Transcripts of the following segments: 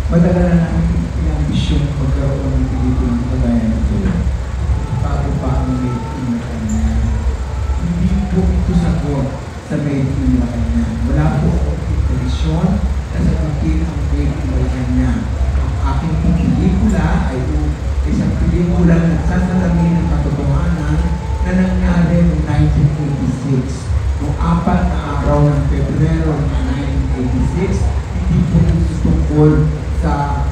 Matagal na namin inambisyon magkaroon ng pelikulang kagaya nito. Bago pa ang Made in Malacanang. Hindi po ito sagot sa Made in Malacanang. Wala po akong intention na sagutin ang Made in Malacanang. Ang aking pelikula ay isang pelikula na nagsasalamin ng katotohanan na nangyari noong 1986. Noong 4 na araw ng Pebrero ng 1986, hindi po ito tungkol sa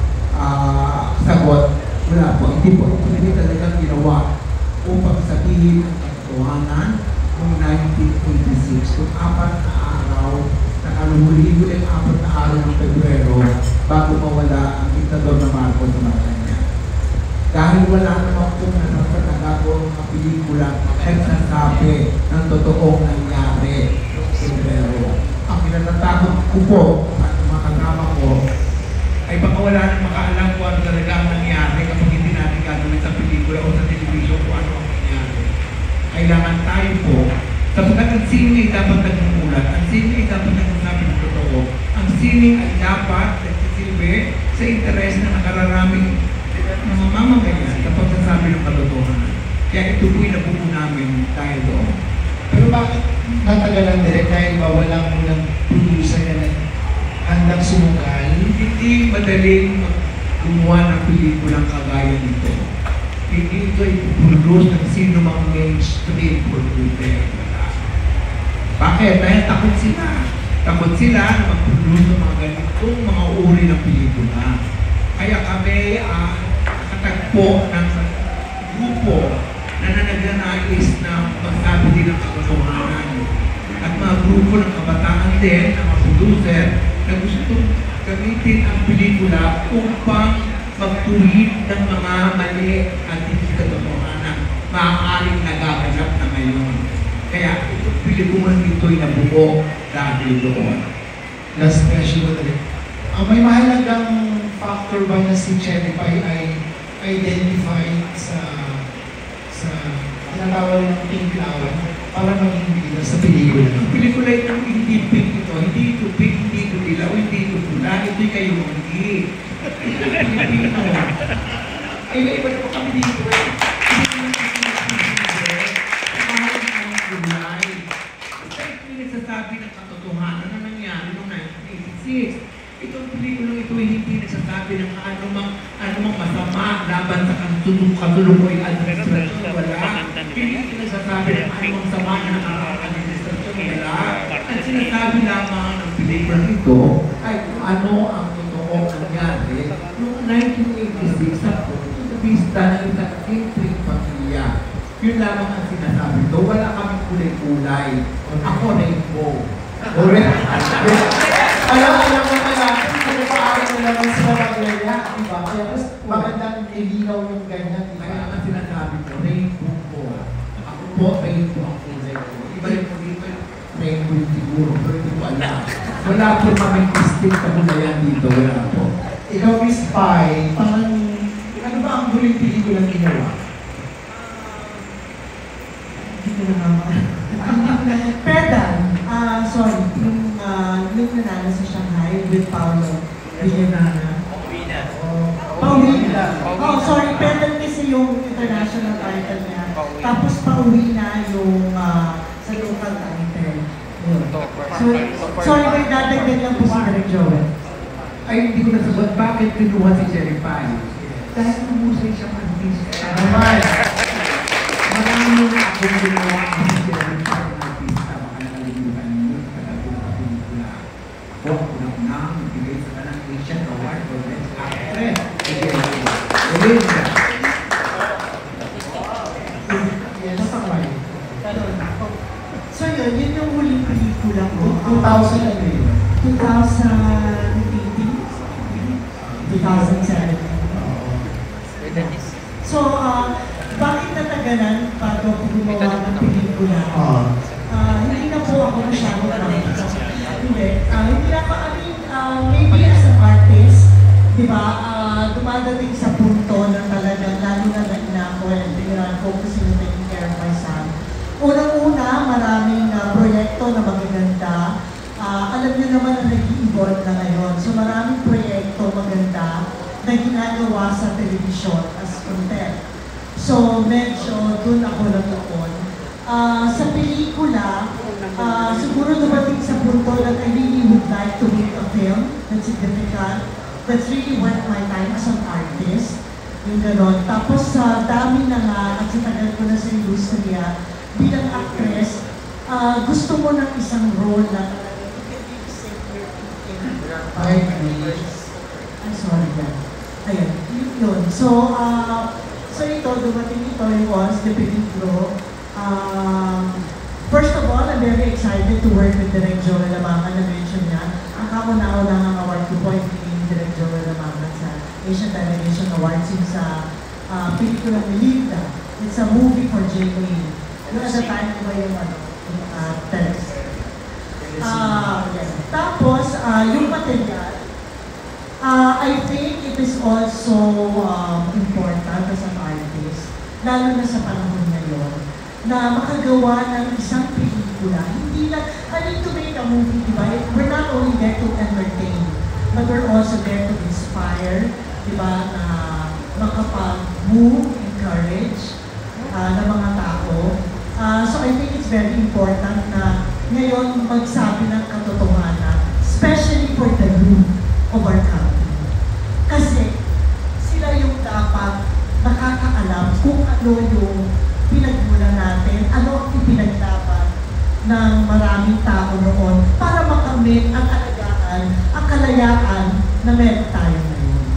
sagot. Wala po. Hindi po ito talagang ginawa upang sabihin ang katotohanan noong 1986. Noong 4 na araw, nakalumuli-huli ang 4 na araw ng Pebrero bago mawala ang diktador na Marcos sa Malacanang. Dahil wala naman po nagagawa ng pelikula nagsasabi ng totoong nangyari noong Pebrero. Ang pinatatakot ko po at mga kasama ko ay baka wala nang makaalam kung ano talaga ang nangyari kapag hindi natin gagawin sa pelikula o sa television kung ano ang nangyari. Kailangan tayo po, sapagkat ang sining ay dapat nagmumulat, ang sining ay dapat nagsasabi ng totoo, ang sining ay dapat nagsisilbi sa interes na nakararaming mga mamamayan sa pagsasabi ng katotohanan. Kaya ito po'y nabuo namin dahil doon. Pero bakit natagalan direct dahil ba walang unang producer na handang sumugal? Hindi madaling gumawa ng pelikulang kagaya nito. Hindi ito i-produce ng sino mang mainstream producer. Bakit? Dahil takot sila. Takot sila na mag-produce ng mga ganitong mga uri ng pelikula. Kaya kami nakatagpo ng grupo na nagnanais na magsabi din ng katotohanan. At mga grupo ng kabataan din, ng mga producer, na gusto gamitin ang pelikula upang magtuwid ng mga mali at hindi katotohanan. Maaaring nagaganap na ngayon. Kaya itong pelikulang ito'y nabuo dahil doon. Last question ulit. May mahalagang factor ba na si Cherry Pie ay identified sa tinatawag ng pink flower para maging bida sa pelikula? Ang pelikula ito hindi pink ito, hindi ito pink, hindi ito dilaw, hindi ito pula, ito'y kayo hindi. Ito ay Pilipino. Ay, iba na po kami dito eh. Nagsasabi ng katotohanan na nangyari noong 1986. Itong pelikulang ito ay hindi nagsasabi ng anumang masama laban sa kasulukoy administrasyon. Wala. Hindi ito nagsasabi ng anumang sama na nakaraang administrasyon. Wala. At sinasabi lamang ng pelikulang ito ay kung ano ang totoong nangyari noong 1986 sa vista ng isang simpleng pamilya. Yun lamang ang sinasabi ito. Wala kaming kulay-kulay. Ako rainbow. Correct? Alam mo pala, pinapaaral na naman sila mag-laya, diba? Kaya mas magandang ilinaw yung ganyan. Kaya ang sinasabi ko, rainbow po. Ako po, rainbow ang kulay ko. Iba rin po dito, rainbow siguro. Pero hindi ko alam. Wala po kaming distinct na kulayan dito. Wala po. Ikaw, Miss Pie, parang, ano ba ang huling pelikulang ginawa? Hindi ko na naman. Pedal. Sorry. Yung nanalo sa Shanghai with Paolo Villanana. Pauwi na. Oh, sorry. Pedal kasi yung international title niya. Tapos pauwi na yung sa local title. Sorry, may dadagdag lang po si Direk Joel. Ay, hindi ko nasagot bakit pinuha si Cherry Pie. Dahil namusay siyang artista. Naman! Maraming akong ginawa ang si Cherry Pie ng artista. Baka nakalimutan niyo sa katapunan pelikula. Ako, unang-unang bigay sa kanang Asian Award for Best Actress. Belinda. Yes, sakay. So yun yung huling pelikula ko. 2000 ano yun? 2007. So, bakit natagalan bago ako gumawa ng pelikula? Hindi na po ako masyado hindi na pa, maybe as an artist, di ba, dumadating sa punto na talagang lalo na ako and focusing on taking care of my son. Unang-una, maraming proyekto na magaganda. Alam niyo naman na nag-i-evolve na ngayon. So maraming proyekto proyekto maganda na ginagawa sa telebisyon as content. So, medyo dun ako natuon. Sa pelikula, siguro dumating sa punto that I really would like to make a film that's significant, that's really worth my time as an artist. Yung gano'n. Tapos sa dami na nga at sa tagal ko na sa industriya, bilang actress, gusto mo ng isang role na I'm sorry yan. Ayan, yun. So ito, dumating ito, it was the peligro. First of all, I'm very excited to work with Direk Joel Lamangan na mention niya. Ang kauna-una ng award ko po ay pinili Direk Joel Lamangan sa Asian Television Awards yung sa pelikula ni Linda. It's a movie for J.A. Yung at the time, diba yung text? Yes. Tapos, yung material, I think it is also important as an artist, lalo na sa panahon ngayon, na makagawa ng isang pelikula. Hindi lang, I mean, to make a movie, diba? We're not only there to entertain, but we're also there to inspire, diba? Na makapag-move, encourage ng mga tao. So I think it's very important na ngayon magsabi ng katotohanan, especially for the youth of our country. Kasi sila yung dapat nakakaalam kung ano yung pinagmulan natin, ano ang ipinaglaban ng maraming tao noon para makamit ang alagaan, ang kalayaan na meron tayo ngayon.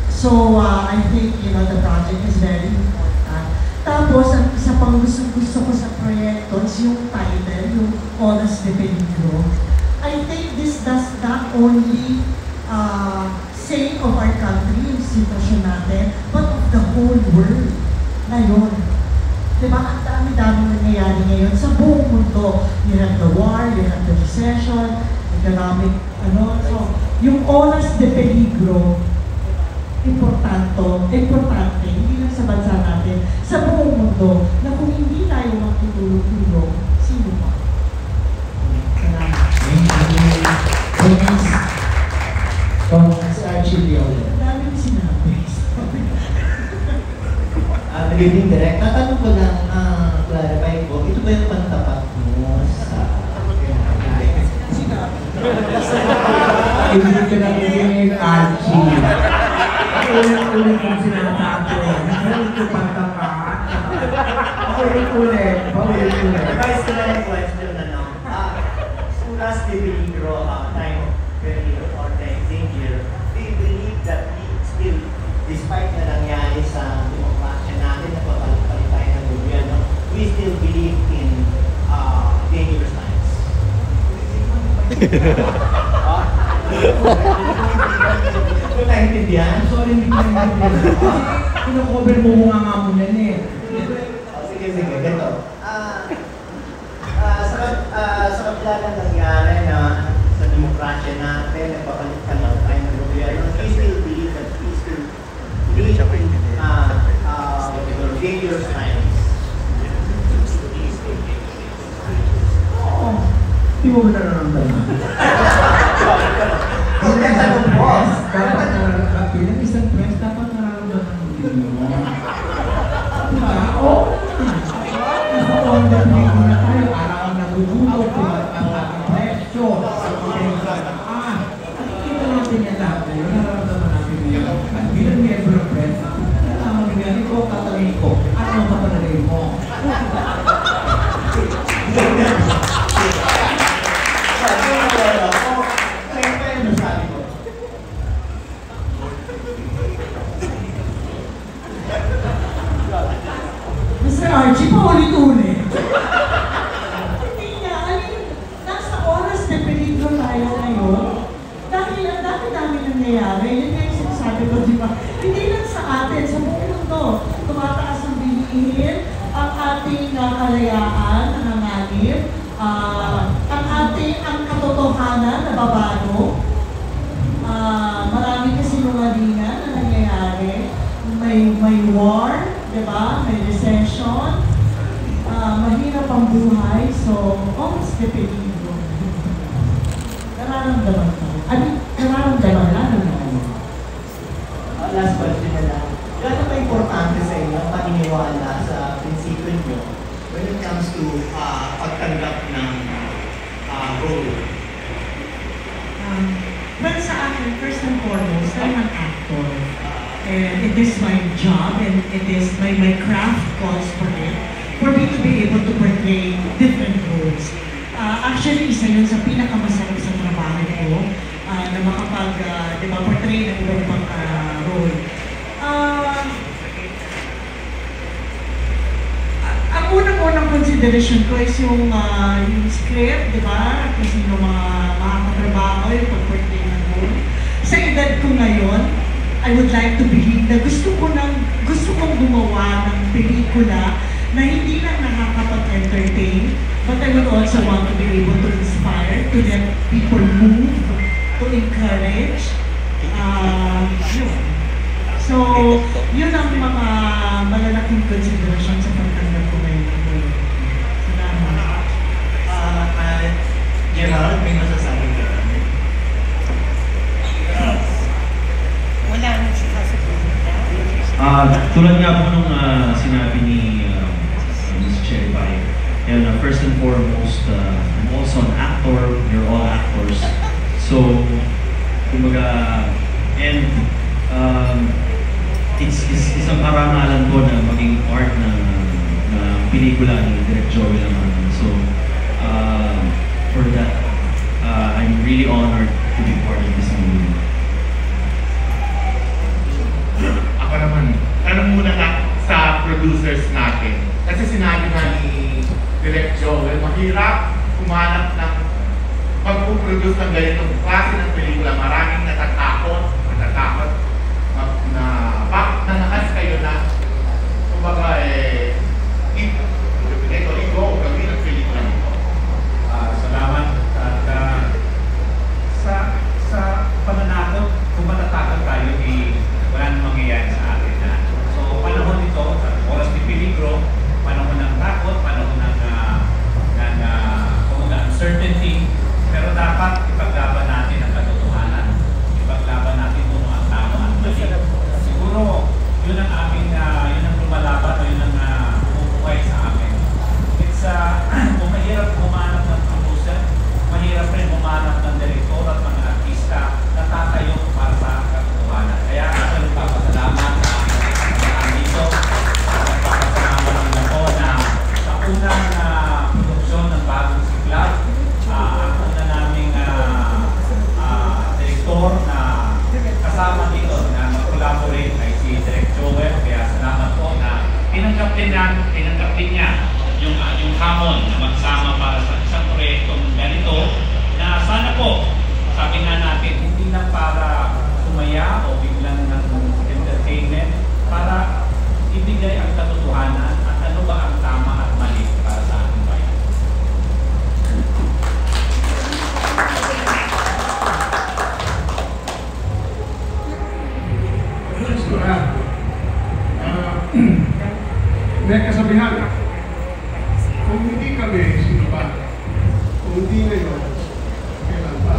So I think, you know, the project is very important. Tapos, ang isa pang gusto ko sa proyekto is yung title, yung Oras de Peligro. I think this does not only say of our country, yung sitwasyon natin, but of the whole world ngayon. Diba? Ang dami-dami nangyayari ngayon sa buong mundo. You have the war, you have the recession, economic, so, yung Oras de Peligro, importante, hindi lang sa bansa natin, sa buong mundo, na kung hindi tayo magtutulong, sino pa? Salamat. Thank you. Thomas Archibald. Ang dami ko sinabi. Good evening, Direk. Tatanong ko lang, clarify ko, ito ba yung pantapat mo sa... Hindi ka na bigyan Archie. Ulit-ulit kong sinasabi. Ito pantapat. Ulit-ulit. Guys, ko lang yung question na no. Sulas de Peligro, time of peligro or time danger, do you believe that we still, despite na nangyari sa demokrasya natin, na papalit tayo ng gobyerno, we still believe in dangerous times? Kung naintindihan? Sorry, hindi ko naintindihan. Kino-cover mo nga mo yan eh. Sige, ganito. Sa kabila ng nangyari na sa demokrasya natin, nagpapalit-palit tayo ng gobyerno, we still believe that we still live in dangerous times. Oo. Hindi mo ba nararamdaman? Bilang isang press, dapat nararamdaman mo din mo. Diba? Oo. Nasa order na tayo, araw ang nagugulo, ang ating presyo, at kita natin yan lahat na yun, nararamdaman natin yun. At bilang miyembro ng press, nalaman nga, ito tatanungin ko, ano ang kapalagay mo? Mr. Archie, paulit-ulit. Hindi nga, nasa oras de peligro tayo ngayon. Dahil ang dami-dami nangyayari. Yun nga yung sinasabi ko, di ba? Hindi lang sa atin, sa buong mundo. Tumataas ang bilihin, ang ating kalayaan, nanganganib, ang katotohanan na babago. Marami kasi sinungalingan na nangyayari. May war, di ba? May recession. Mahirap ang buhay. So, almost de peligro. Nararamdaman ko. Nararamdaman lalo na. akin, first and foremost, I'm an actor. And it is my job and it is my craft calls for it, for me to be able to portray different roles. Actually, isa yun sa pinakamasarap sa trabaho ko, na portray ng iba't ibang role. Ang unang-unang consideration ko is yung script, di ba? Kung sino makakatrabaho, yung pag-portray ng role. Sa edad ko ngayon, I would like to believe na gusto kong gumawa ng pelikula na hindi lang nakakapag-entertain, but I would also want to be able to inspire, to let people move, to encourage. So, yun ang mga malalaking consideration sa pagtanggap ko ngayon. Salamat. Gerald, may masasabi ka? Wala nang sasabihin na. Tulad nga po nung sinabi ni Ms. Cherry Pie, first and foremost, I'm also an actor, you're all actors. So, kumbaga, and it's isang karangalan ko na maging part ng pelikula ni Direk Joey Laman. So, for that, I'm really honored to be part of this movie. Ako naman, tanong muna nga sa producers natin. Kasi sinabi nga ni Direk Joel, mahirap kumanap ng pag-produce ng ganitong klase ng pelikula. Maraming natatakot na bakit nanakas kayo na kumbaga ito o gawin ang pelikula nito. Salamat at sa pananakot, kung matatakot tayo, wala nang mangyayari sa atin. So panahon nito, sa oras ni peligro, panahon ng takot, panahon ng uncertainty, pero dapat ipaglaban natin ang katotohanan, ipaglaban natin kung ang tama at mali. Siguro yun ang aming yun ang lumalaban o yun ang bumubuhay sa amin. It's kung mahirap humanap ng producer, mahirap rin humanap ng direktor at mga artista na tatayo para sa katotohanan. Kaya ako nagpapasalamat sa aking dito. Nagpapasalamat din ako na sa unang produksyon ng bagong siklab, ang una naming direktor na kasama dito na mag-collaborate ay si Direk Joel. Kaya salamat po na tinanggap din niya yung hamon na magsama para sa isang proyektong ganito na sana po, sabi nga natin, hindi lang para sumaya o biglang ng entertainment, para ibigay ang katotohanan at ano ba ang tama at mali para sa ating bayan. May kasabihan, kung hindi kami, sino ba? Kung hindi ngayon, kailan ba?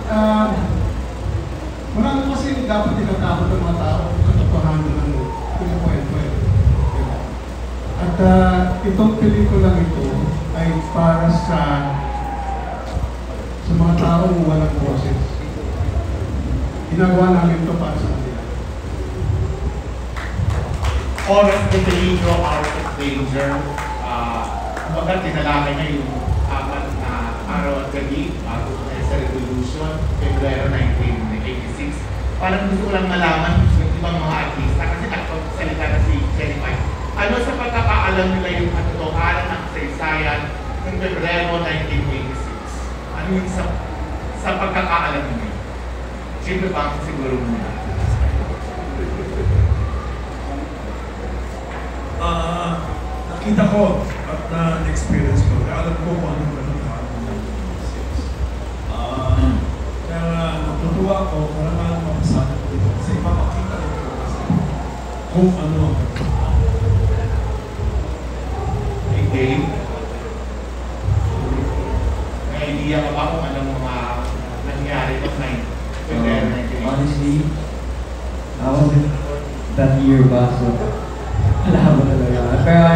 At wala naman kasi dapat tinatakot ng mga tao kung katotohanan ng pinakwento. At itong pelikulang ito ay para sa mga taong walang boses. Ginagawa namin ito para sa kanila. Oras ni peligro, out of danger. Kumbaga, tinalaga niya yung apat na araw at gabi bago sa revolution, February 1986. Parang gusto ko lang malaman yung ibang mga artista kasi nakapagsalita na si Cherry Pie. Ano sa pagkakaalam nila yung katotohanan ng kasaysayan ng February 1986? Ano yung sa pagkakaalam nila? Sino ba ang siguro muna? Nakita ko at na-experience ko. Alam ko kung anong katotohanan ng 1986. Kaya natutuwa ako para nga mapasana ko dito. Kasi ipapakita ko kung ano ang katotohanan. May game? May idea ka ba kung anong mga nangyari noong February 1986? Honestly, I wasn't that year ba, so alam mo talaga. Pero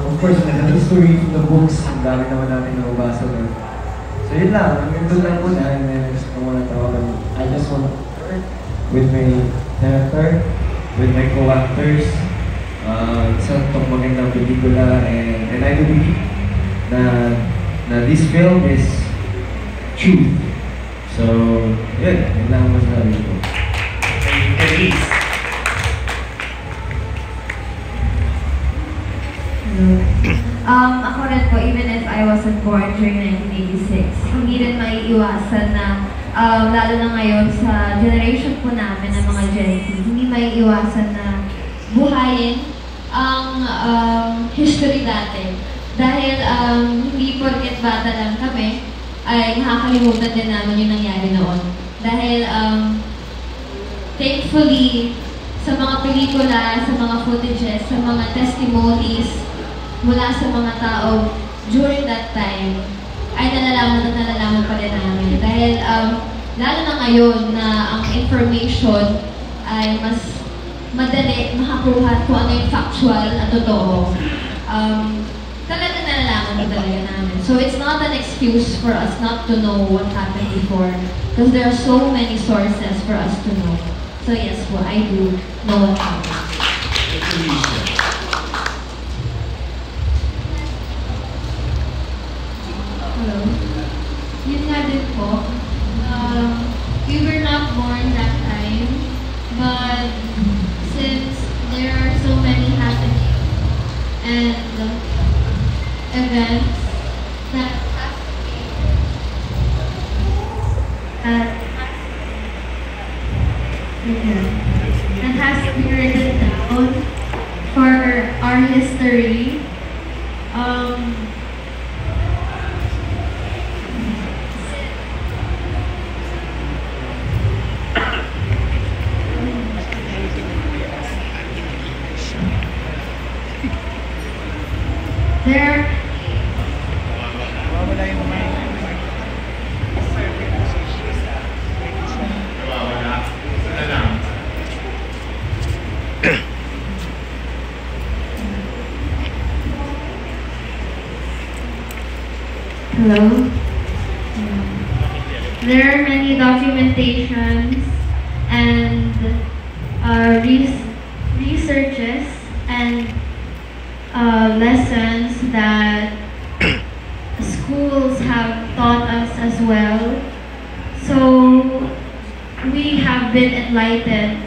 of course, the history from the books, ang dami naman natin nababasa doon. So yun lang, hanggang doon lang muna. And then gusto ko muna tawagan. I just want to work with my director, with my co-actors. Isa itong magandang pelikula, and I believe na this film is truth. So, yun lang ang masasabi ko. Elise. Ako rin po, even if I wasn't born during 1986, hindi rin maiiwasan na, lalo na ngayon sa generation po namin ng mga Gen Z, hindi maiiwasan na buhayin ang history dati. Dahil hindi porket bata lang kami, ay nakakalimutan din namin yung nangyari noon. Dahil thankfully, sa mga pelikula, sa mga footages, sa mga testimonies mula sa mga tao during that time, ay nalalaman pa rin namin. Dahil lalo na ngayon na ang information ay mas madali makakuha kung ano yung factual at totoo. Talaga nalalaman mo talaga namin. So it's not an excuse for us not to know what happened before, because there are so many sources for us to know. So yes po, I do know what happened. Hello. Yun nga din po. We were not born that time, but since there are so many happenings and events that has to be written down for our history. Hello. There are many documentations and researches and lessons that schools have taught us as well. So we have been enlightened,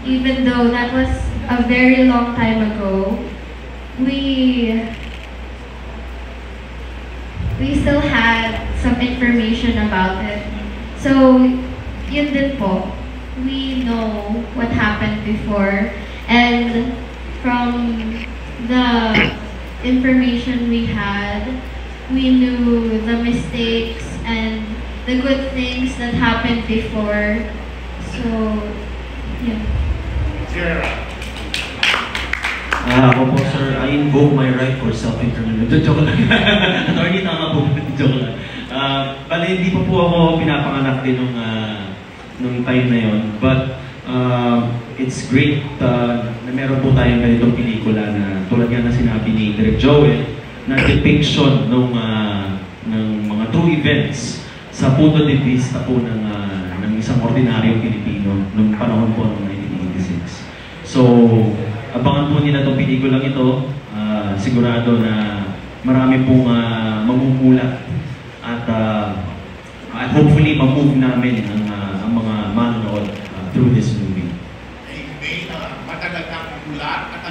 even though that was a very long time ago. We still had some information about it. So, yun din po. We know what happened before, and from the information we had, we knew the mistakes and the good things that happened before. So, yeah. Ako po, sir, I invoke my right for self-incrimination. Joke lang. Attorney, tama po. Joke lang. Bale, hindi pa po ako pinapanganak din nung time na yon. But it's great na meron po tayong ganitong pelikula na tulad nga na sinabi ni Direk Joel, na depiction ng mga true events sa punto de vista po ng isang ordinaryong Pilipino nung panahon po ng 1986. So, abangan po nila itong pelikulang ito. Sigurado na marami pong mamumulat at hopefully ma-move namin ang mga manonood through this movie. May matagal na mulat at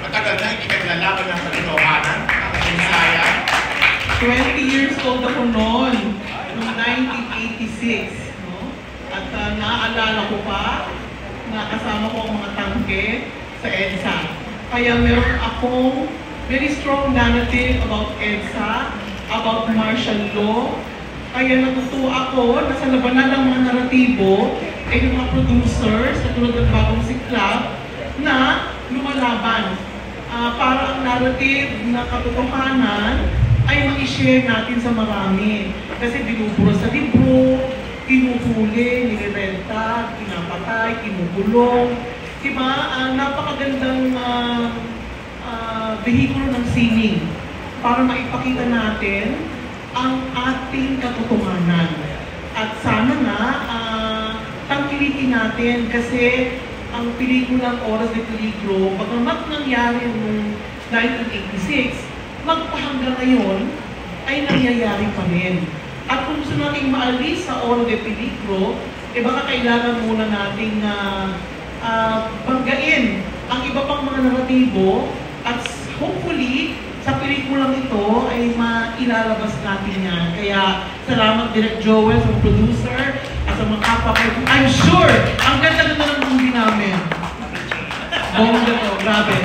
matagal na hindi ka nilalaban ng katotohanan, ang Bisaya. 20 years old ako noon, noong 1986. No? At naaalala ko pa, nakasama ko ang mga tangke sa EDSA. Kaya meron akong very strong narrative about EDSA, about martial law. Kaya natutuwa ako na sa labanan ng mga naratibo ay yung mga producers, katulad ng Bagong Siklab, na lumalaban para ang narrative na katotohanan ay ma-share natin sa marami. Kasi binubura sa libro, kinuhuli, nilirenta, pinapatay, kinugulong. Diba? Napakagandang vehikulo ng sining para maipakita natin ang ating katotohanan. At sana nga, tangkilikin natin kasi ang pelikulang Oras de Peligro, bagamat nangyari noong 1986, magpahanggang ngayon ay nangyayari pa rin. At kung gusto nating maalis sa Oras de Peligro, baka kailangan muna nating banggain ang iba pang mga naratibo at hopefully sa pelikulang ito ay mailalabas natin yan. Kaya salamat Direk Joel sa producer at sa mga kapwa ko. I'm sure ang ganda-ganda ng movie namin. Bongga to, grabe.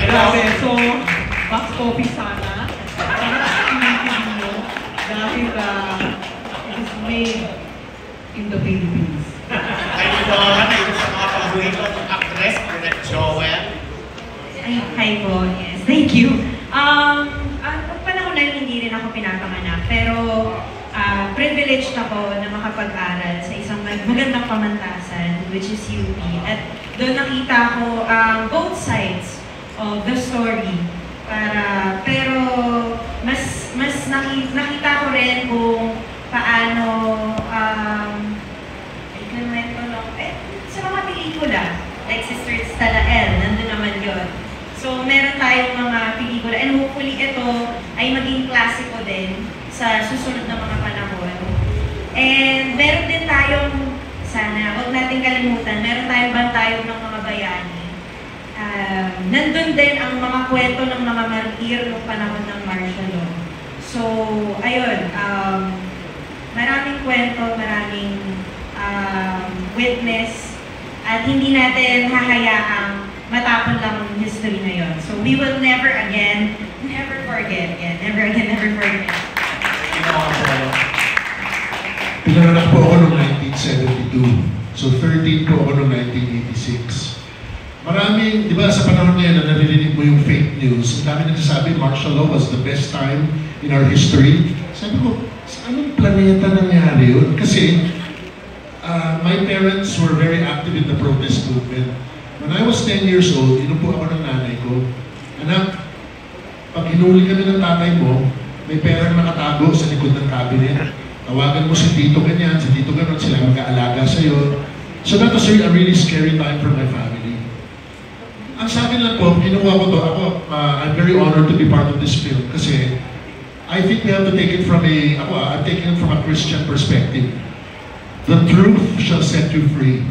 Grabe. So, box office sana. Sana pilitin mo dahil it is made in the Philippines. Kayo doon, kayo sa mga paboritong actress, Direk Joel. Hi po, yes. Thank you. Pag panahon na hindi rin ako pinapanganak, pero privileged ako na makapag-aral sa isang magandang pamantasan, which is UP. At doon nakita ko both sides of the story. Pero mas nakita ko rin kung paano sa mga pelikula, like Sister Stalael, nandun naman yun. So, meron tayong mga pelikula and hopefully ito ay maging klasiko din sa susunod na mga panahon. And meron din tayong, sana, huwag natin kalimutan, meron tayong Bantayog ng Mga Bayani. Nandun din ang mga kwento ng mga martir noong panahon ng martial law. So, ayun, maraming kwento, maraming witness, at hindi natin hahayaang matapon lang ang history na yun. So we will never again, never forget. Pinanganak po ako noong 1972. So 13 po ako noong 1986. Maraming, di ba sa panahon ngayon na naririnig mo yung fake news, ang dami nagsasabi martial law was the best time in our history. Sabi ko, sa anong planeta nangyari yun? Kasi my parents were very active in the protest movement. When I was 10 years old, inupo ako ng nanay ko, anak, pag hinuli kami ng tatay mo, may perang nakatago sa likod ng cabinet. Tawagan mo si Tito ganyan, si Tito ganon, sila mag-aalaga sa'yo. So that was a really scary time for my family. Ang sa akin lang po, kinuha ko to, I'm very honored to be part of this film kasi I think we have to take it from I'm taking it from a Christian perspective. The truth shall set you free.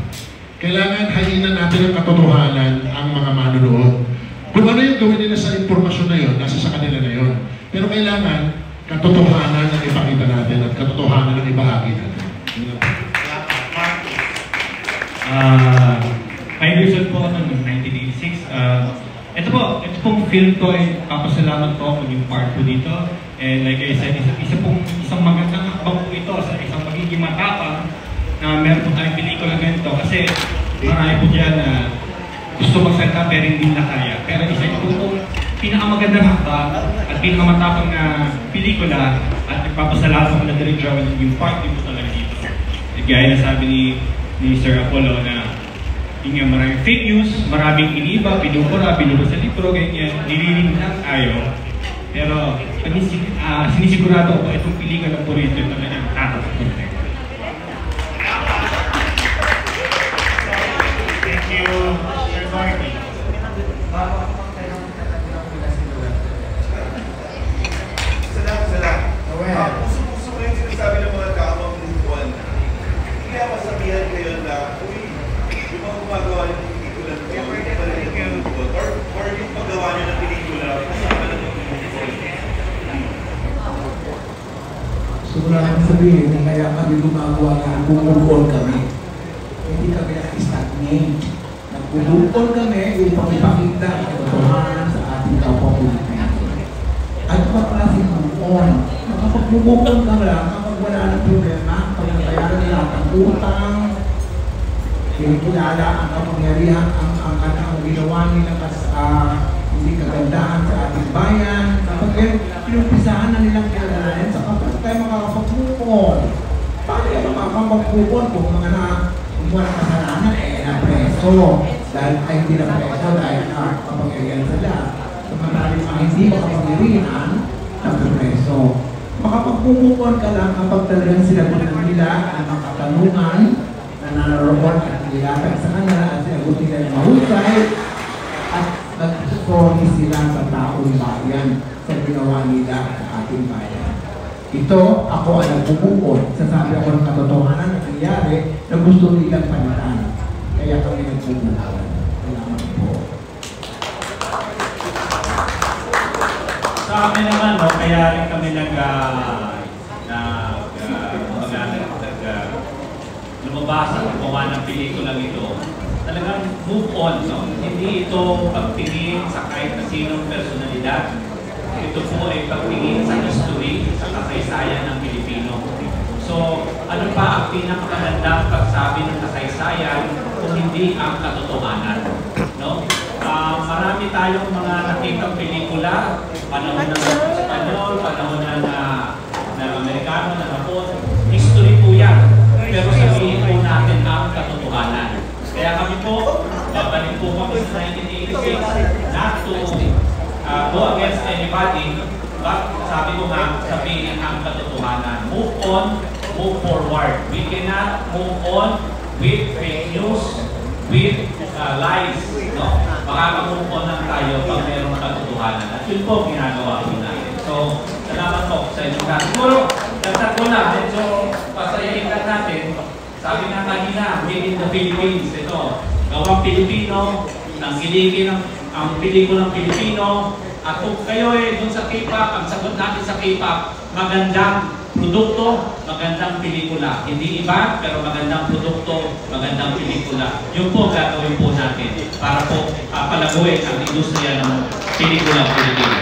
Kailangan hayinan natin ang katotohanan ang mga manonood. Kung ano yung gawin nila sa impormasyon na yun, nasa sa kanila na yun. Pero kailangan katotohanan ang ipakita natin at katotohanan ang ibahagi natin. 5 years old po ako noong 1986. Ito pong film ko ay kapasalamat ko kung yung part ko dito. And like I said, isang magandang hakbang po ito sa isang magiging matapang na meron po tayong pelikula ganito. Kasi marami po dyan na gusto magsalita pero hindi na kaya. Pero isa ito po pinakamagandang hakbang at pinakamatapang na pelikula at nagpapasalamat ko na Direk Joel yung part din po talaga dito. Gaya na sabi ni Sir Apollo na yung maraming fake news, maraming iniba, binubura sa libro, ganyan, nililing lang tayo. Pero sinisigurado ko itong pelikula po rito yung talagang tatas ko. Thank you, Sir Marty. Salamat. Puso-puso ko yung sinasabi ng mga kamang buwan. Kaya masabihan kayo na, yung mga gumagawa niyo ng pelikula, or yung paggawa niyo ng pelikula, kasama na ng So wala kang sabihin na kaya kami gumagawa na bumubol kami. Hindi kami na-stagnate. Nagbubukol kami upang ipakita ang katotohanan sa ating kapwa Pilipino. At maklaseng bukol. Nakapagbubukol ka lang kapag wala ng problema, kapag nabayaran nila ang utang, kinikilala ang kapangyarihan, ang ginawa nila hindi kagandahan sa ating bayan. Kapag pinumpisahan na nilang kilalanin, sa kapag tayo makakapagbukol. Paano yung makakapagbukol kung mga walang kasalanan na preso? Dahil ay hindi na preso dahil kapangyarihan sila. Samantalang mga hindi makapangyarihan, na progreso. Makapagpupukon ka lang kapag talagang sinagot nila ang mga katanungan na naroon at nilapit sa kanila at sinagot nila ng mahusay at nag-sorry sila sa taong bayan sa ginawa nila sa ating bayan. Ito, ako ang nagpupukon. Sasabi ako ng katotohanan na nangyari na gusto nilang panitan. Kaya kami nagpupukon. Salamat po. Sa amin naman, no, kaya rin kami lumabas at gumawa ng pelikulang ito. Talagang move on, no? Hindi ito pagtingin sa kahit na sinong personalidad. Ito po ay pagtingin sa history, sa kasaysayan ng Pilipino. So, ano pa ang pinakamagandang pagsabi ng kasaysayan kung hindi ang katotohanan? No? Marami tayong mga nakitang pelikula, panahon ng Espanyol, panahon ng Amerikano, ng Hapon. History po yan. Pero sabihin po natin ang katotohanan. Kaya kami po, babalik po kami sa 1986, not to go against anybody, but sabi ko nga, sabihin ang katotohanan. Move on, move forward. We cannot move on with fake news, with lies. No? Makaka-move on lang tayo pag mayroong katotohanan. At yun po ginagawa po natin. So, salamat po sa inyong lahat. Siguro, dagdag ko na, medyo pasayahin lang natin. Sabi nga kanina, made in the Philippines. Ito, gawang Pilipino, tangkilikin ang pelikulang Pilipino. At kung kayo dun sa K-pop, ang sagot natin sa K-pop, magandang produkto, magandang pelikula. Hindi iba, pero magandang produkto, magandang pelikula. Yun po gagawin po natin para po palaguin ang industriya ng pelikulang Pilipino.